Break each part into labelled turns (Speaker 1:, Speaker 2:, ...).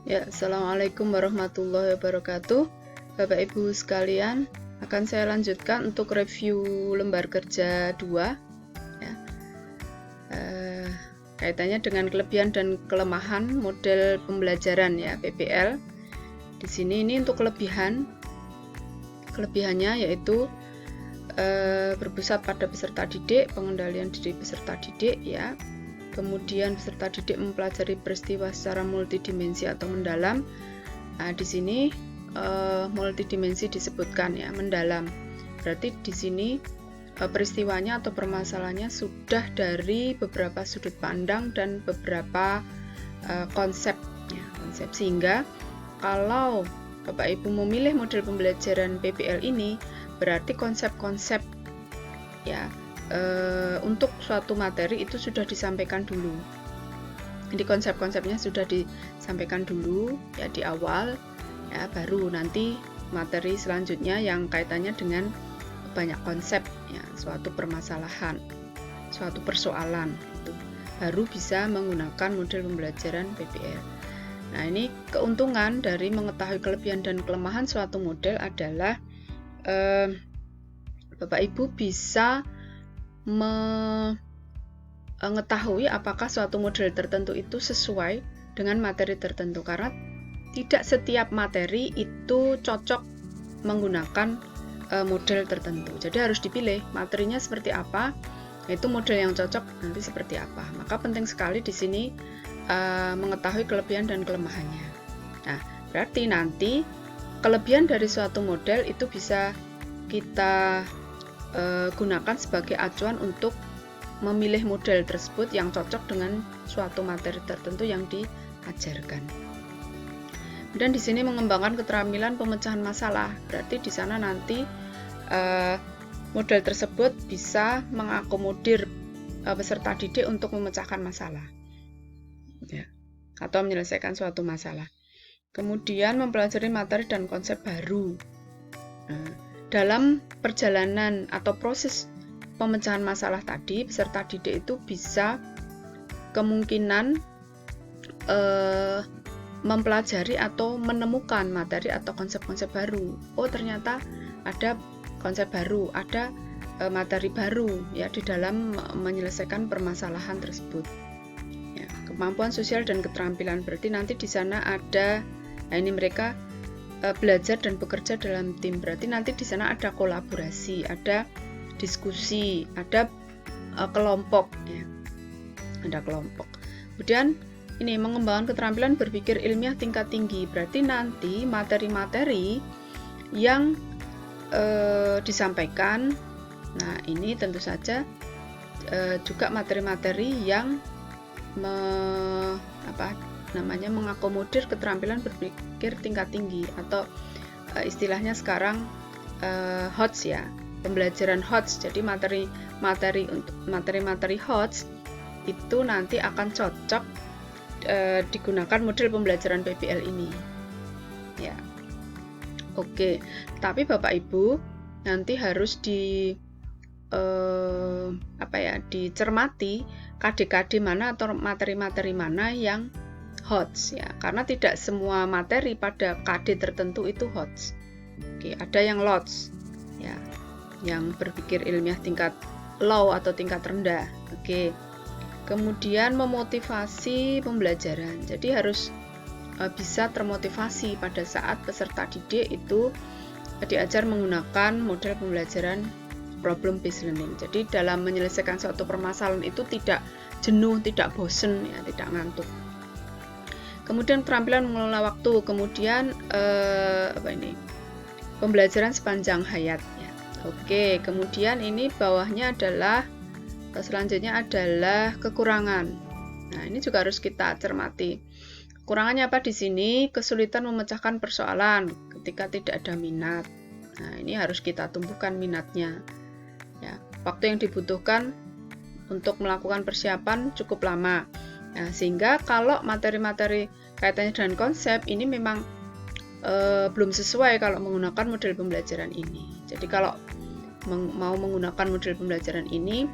Speaker 1: Ya, Assalamualaikum warahmatullahi wabarakatuh. Bapak Ibu sekalian, akan saya lanjutkan untuk review lembar kerja 2 ya. Kaitannya dengan kelebihan dan kelemahan model pembelajaran ya, PBL. Di sini ini untuk kelebihannya yaitu berpusat pada peserta didik, pengendalian diri peserta didik ya. Kemudian peserta didik mempelajari peristiwa secara multidimensi atau mendalam. Nah, di sini multidimensi disebutkan ya, mendalam. Berarti di sini peristiwanya atau permasalahannya sudah dari beberapa sudut pandang dan beberapa konsep ya, sehingga kalau Bapak Ibu memilih model pembelajaran PBL ini, berarti konsep-konsep ya untuk suatu materi itu sudah disampaikan dulu. Jadi konsep-konsepnya sudah disampaikan dulu ya di awal ya, baru nanti materi selanjutnya yang kaitannya dengan banyak konsep ya, suatu permasalahan, suatu persoalan itu baru bisa menggunakan model pembelajaran PBL. Nah, ini keuntungan dari mengetahui kelebihan dan kelemahan suatu model adalah Bapak Ibu bisa mengetahui apakah suatu model tertentu itu sesuai dengan materi tertentu, karena tidak setiap materi itu cocok menggunakan model tertentu. Jadi harus dipilih materinya seperti apa, itu model yang cocok nanti seperti apa. Maka penting sekali di sini mengetahui kelebihan dan kelemahannya. Nah, berarti nanti kelebihan dari suatu model itu bisa kita gunakan sebagai acuan untuk memilih model tersebut yang cocok dengan suatu materi tertentu yang diajarkan. Dan di sini mengembangkan keterampilan pemecahan masalah. Berarti di sana nanti model tersebut bisa mengakomodir peserta didik untuk memecahkan masalah, ya, atau menyelesaikan suatu masalah. Kemudian mempelajari materi dan konsep baru. Dalam perjalanan atau proses pemecahan masalah tadi, peserta didik itu bisa kemungkinan mempelajari atau menemukan materi atau konsep-konsep baru. Oh, ternyata ada konsep baru, ada materi baru ya di dalam menyelesaikan permasalahan tersebut. Ya, kemampuan sosial dan keterampilan, berarti nanti di sana ada, nah ini mereka belajar dan bekerja dalam tim, berarti nanti di sana ada kolaborasi, ada diskusi, ada kelompok ya, ada kelompok. Kemudian ini mengembangkan keterampilan berpikir ilmiah tingkat tinggi, berarti nanti materi-materi yang disampaikan, nah ini tentu saja juga materi-materi yang mengakomodir keterampilan berpikir tingkat tinggi, atau istilahnya sekarang HOTS ya, pembelajaran HOTS. Jadi materi-materi HOTS itu nanti akan cocok digunakan model pembelajaran PBL ini ya. Oke, tapi Bapak Ibu nanti harus dicermati KD-KD mana atau materi-materi mana yang HOTS ya, karena tidak semua materi pada KD tertentu itu HOTS. Oke, ada yang LOTS ya, yang berpikir ilmiah tingkat low atau tingkat rendah. Oke. Kemudian memotivasi pembelajaran. Jadi harus bisa termotivasi pada saat peserta didik itu diajar menggunakan model pembelajaran problem based learning. Jadi dalam menyelesaikan suatu permasalahan itu tidak jenuh, tidak bosen ya, tidak ngantuk. Kemudian keterampilan mengelola waktu, kemudian pembelajaran sepanjang hayat ya. Oke, kemudian ini bawahnya adalah selanjutnya adalah kekurangan. Nah, ini juga harus kita cermati. Kekurangannya apa di sini? Kesulitan memecahkan persoalan ketika tidak ada minat. Nah, ini harus kita tumbuhkan minatnya. Ya, waktu yang dibutuhkan untuk melakukan persiapan cukup lama. Nah, sehingga kalau materi-materi kaitannya dengan konsep ini memang belum sesuai kalau menggunakan model pembelajaran ini. Jadi kalau mau menggunakan model pembelajaran ini,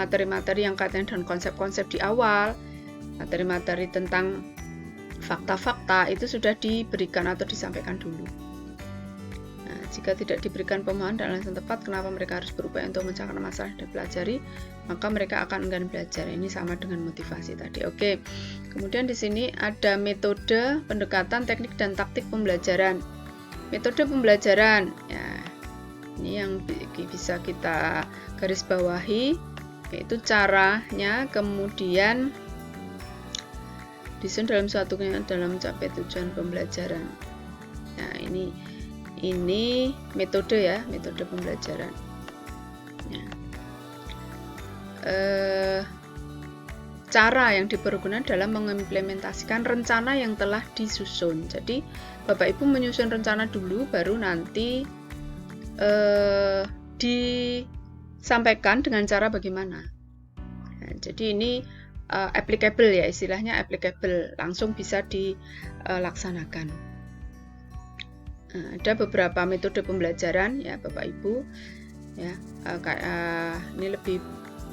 Speaker 1: materi-materi yang kaitannya dengan konsep-konsep di awal, materi-materi tentang fakta-fakta itu sudah diberikan atau disampaikan dulu. Nah, jika tidak diberikan pemahaman dan alasan tepat kenapa mereka harus berupaya untuk memecahkan masalah dan dipelajari, maka mereka akan enggan belajar. Ini sama dengan motivasi tadi. Oke. Kemudian di sini ada metode, pendekatan, teknik, dan taktik pembelajaran. Metode pembelajaran, ya, ini yang bisa kita garis bawahi, yaitu caranya, kemudian disusun dalam suatunya dalam mencapai tujuan pembelajaran. Nah, ini metode ya, metode pembelajaran. Ya. Cara yang dipergunakan dalam mengimplementasikan rencana yang telah disusun. Jadi Bapak Ibu menyusun rencana dulu, baru nanti disampaikan dengan cara bagaimana. Nah, jadi ini applicable ya, istilahnya applicable, langsung bisa dilaksanakan. Nah, ada beberapa metode pembelajaran ya Bapak Ibu ya, ini lebih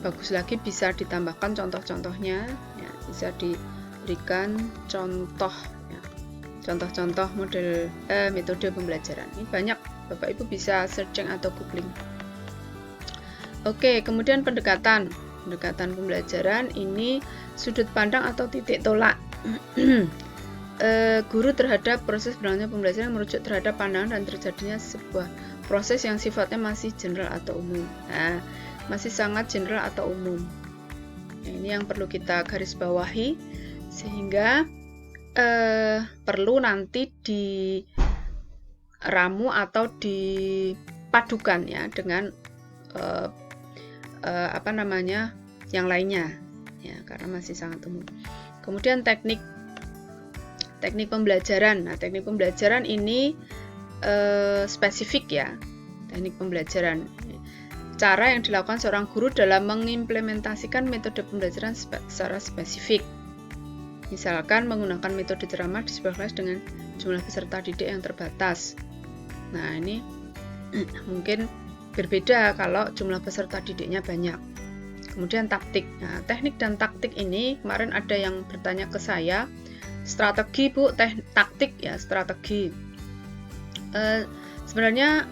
Speaker 1: bagus lagi bisa ditambahkan contoh-contohnya ya, bisa diberikan contoh ya, contoh-contoh model metode pembelajaran. Ini banyak, Bapak Ibu bisa searching atau googling. Oke, kemudian pendekatan pembelajaran ini sudut pandang atau titik tolak guru terhadap proses berlangsungnya pembelajaran merujuk terhadap pandangan dan terjadinya sebuah proses yang sifatnya masih general atau umum. Nah, masih sangat general atau umum. Nah, ini yang perlu kita garis bawahi sehingga perlu nanti diramu atau dipadukan ya dengan yang lainnya ya, karena masih sangat umum. Kemudian teknik pembelajaran. Nah, teknik pembelajaran ini spesifik ya. Teknik pembelajaran, cara yang dilakukan seorang guru dalam mengimplementasikan metode pembelajaran secara spesifik. Misalkan menggunakan metode ceramah di sebuah kelas dengan jumlah peserta didik yang terbatas. Nah, ini mungkin berbeda kalau jumlah peserta didiknya banyak. Kemudian taktik. Nah, teknik dan taktik ini kemarin ada yang bertanya ke saya, strategi Bu, taktik ya, strategi. Sebenarnya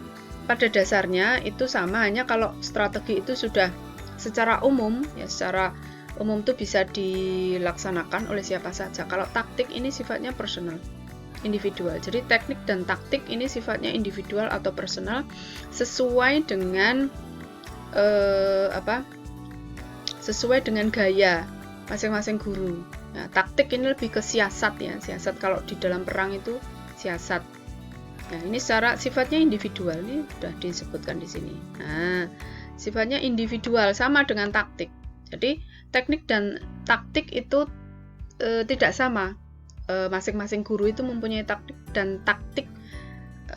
Speaker 1: pada dasarnya itu sama, hanya kalau strategi itu sudah secara umum ya, secara umum itu bisa dilaksanakan oleh siapa saja. Kalau taktik ini sifatnya personal, individual. Jadi teknik dan taktik ini sifatnya individual atau personal sesuai dengan sesuai dengan gaya masing-masing guru. Nah, taktik ini lebih ke siasat ya, siasat kalau di dalam perang itu siasat. Nah, ini secara sifatnya individual, ini sudah disebutkan di sini. Nah, sifatnya individual sama dengan taktik. Jadi teknik dan taktik itu tidak sama. Masing-masing guru itu mempunyai taktik dan taktik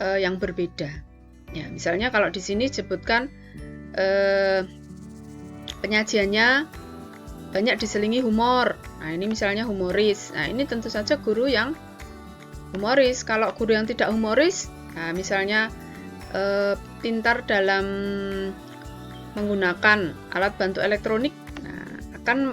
Speaker 1: yang berbeda. Ya, misalnya kalau di sini disebutkan penyajiannya banyak diselingi humor. Nah, ini misalnya humoris. Nah, ini tentu saja guru yang humoris. Kalau guru yang tidak humoris, nah misalnya pintar dalam menggunakan alat bantu elektronik, nah, akan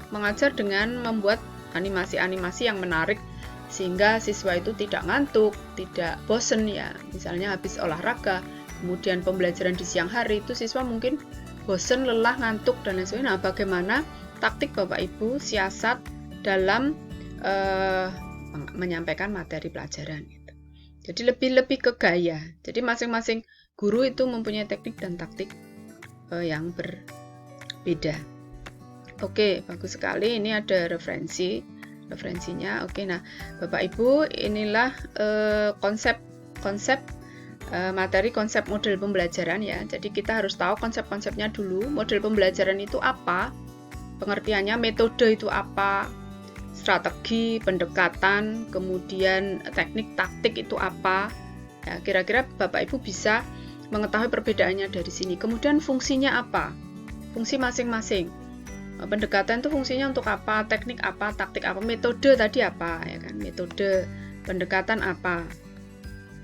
Speaker 1: mengajar dengan membuat animasi-animasi yang menarik sehingga siswa itu tidak ngantuk, tidak bosen ya. Misalnya habis olahraga, kemudian pembelajaran di siang hari itu siswa mungkin bosen, lelah, ngantuk dan lain sebagainya. Nah, bagaimana taktik Bapak Ibu siasat dalam menyampaikan materi pelajaran gitu. Jadi lebih ke gaya. Jadi masing-masing guru itu mempunyai teknik dan taktik yang berbeda. Oke, bagus sekali. Ini ada referensinya. Oke, nah Bapak Ibu, inilah konsep materi, konsep model pembelajaran ya. Jadi kita harus tahu konsep-konsepnya dulu. Model pembelajaran itu apa? Pengertiannya, metode itu apa? Strategi, pendekatan, kemudian teknik, taktik itu apa? Ya, kira-kira Bapak Ibu bisa mengetahui perbedaannya dari sini. Kemudian fungsinya apa? Fungsi masing-masing. Pendekatan itu fungsinya untuk apa? Teknik apa? Taktik apa? Metode tadi apa? Ya kan? Metode, pendekatan apa?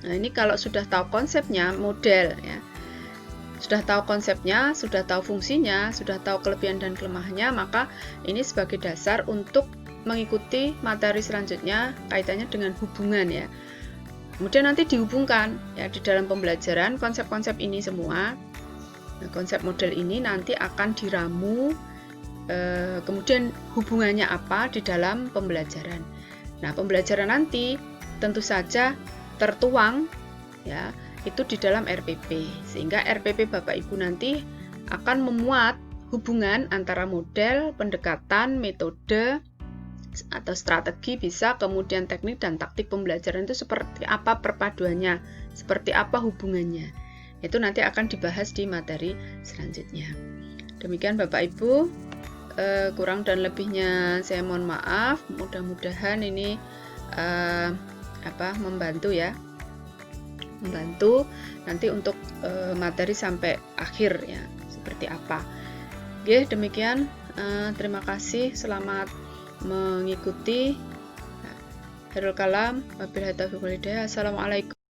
Speaker 1: Nah, ini kalau sudah tahu konsepnya, model ya. Sudah tahu konsepnya, sudah tahu fungsinya, sudah tahu kelebihan dan kelemahannya, maka ini sebagai dasar untuk mengikuti materi selanjutnya kaitannya dengan hubungan ya. Kemudian nanti dihubungkan ya di dalam pembelajaran konsep-konsep ini semua. Nah, konsep model ini nanti akan diramu, kemudian hubungannya apa di dalam pembelajaran. Nah, pembelajaran nanti tentu saja tertuang ya itu di dalam RPP, sehingga RPP Bapak Ibu nanti akan memuat hubungan antara model, pendekatan, metode atau strategi bisa, kemudian teknik dan taktik pembelajaran itu seperti apa perpaduannya, seperti apa hubungannya. Itu nanti akan dibahas di materi selanjutnya. Demikian Bapak Ibu, kurang dan lebihnya saya mohon maaf. Mudah-mudahan ini membantu ya, membantu nanti untuk materi sampai akhir ya, seperti apa. Oke, demikian. Terima kasih, selamat mengikuti. Khairul kalam, wabillahi taufiq wal hidayah. Assalamualaikum.